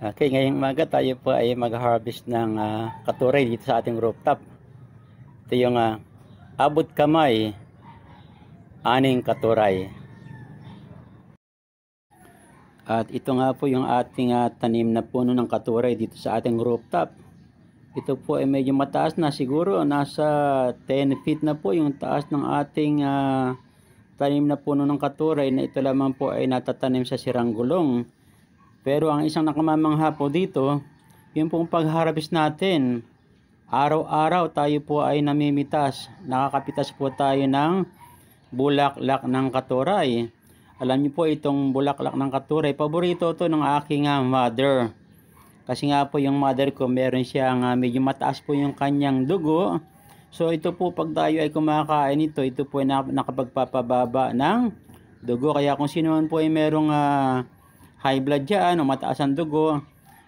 Okay, ngayong umaga tayo po ay mag-harvest ng katuray dito sa ating rooftop. Ito yung abot kamay, aning katuray. At ito nga po yung ating tanim na puno ng katuray dito sa ating rooftop. Ito po ay medyo mataas na, siguro nasa 10 feet na po yung taas ng ating tanim na puno ng katuray, na ito lamang po ay natatanim sa sirang gulong. Pero ang isang nakamamangha po dito, yung pong pag-harvest natin, araw-araw tayo po ay namimitas. Nakakapitas po tayo ng bulaklak ng katuray. Alam niyo po, itong bulaklak ng katuray, paborito to ng aking mother. Kasi nga po yung mother ko, meron siyang medyo mataas po yung kanyang dugo. So ito po, pag tayo ay kumakain ito po ay nakapagpapababa ng dugo. Kaya kung sino man po ay merong high blood dyan o mataas ang dugo,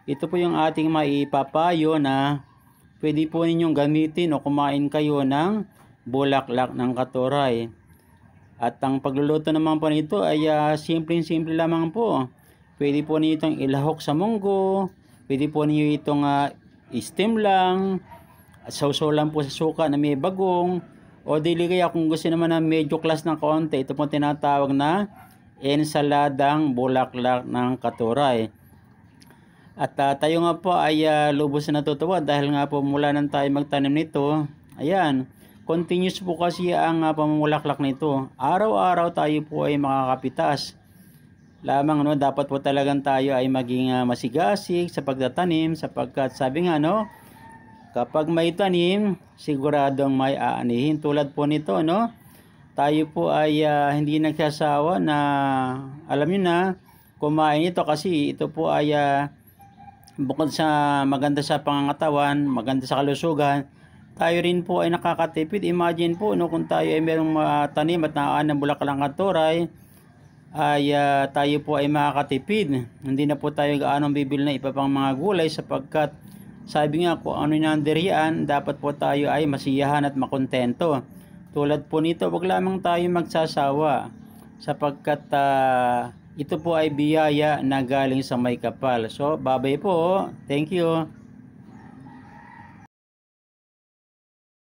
ito po yung ating maipapayo na pwede po ninyong gamitin o kumain kayo ng bulaklak ng katuray. At ang pagluluto naman po nito ay simple lamang po. Pwede po niyo itong ilahok sa munggo, pwede po niyo itong steam lang, at sausaw lang po sa suka na may bagong, o dili kaya kung gusto naman na medyo class ng konti, ito po tinatawag na ensaladang bulaklak ng katuray. At tayo nga po ay lubos na natutuwa dahil nga po mula nang tayo magtanim nito, ayan, continuous po kasi ang pamumulaklak nito. Araw-araw tayo po ay makakapitas. Lamang dapat po talagang tayo ay maging masigasig sa pagtatanim, sapagkat sabi nga kapag may tanim, siguradong may aanihin. Tulad po nito tayo po ay hindi nagsasawa na, alam niyo na, kumain ito kasi ito po ay bukod sa maganda sa pangangatawan, maganda sa kalusugan, tayo rin po ay nakakatipid. Imagine po kung tayo ay merong tanim at naaan ng bulaklak ng katuray, ay tayo po ay makakatipid. Hindi na po tayo gaano bibili na iba pang mga gulay, sapagkat sabi nga kung ano nandirian, dapat po tayo ay masiyahan at makontento. Tulad po nito, wag lamang tayo magsasawa, sapagkat ito po ay biyaya na galing sa may kapal. So, babay po. Thank you.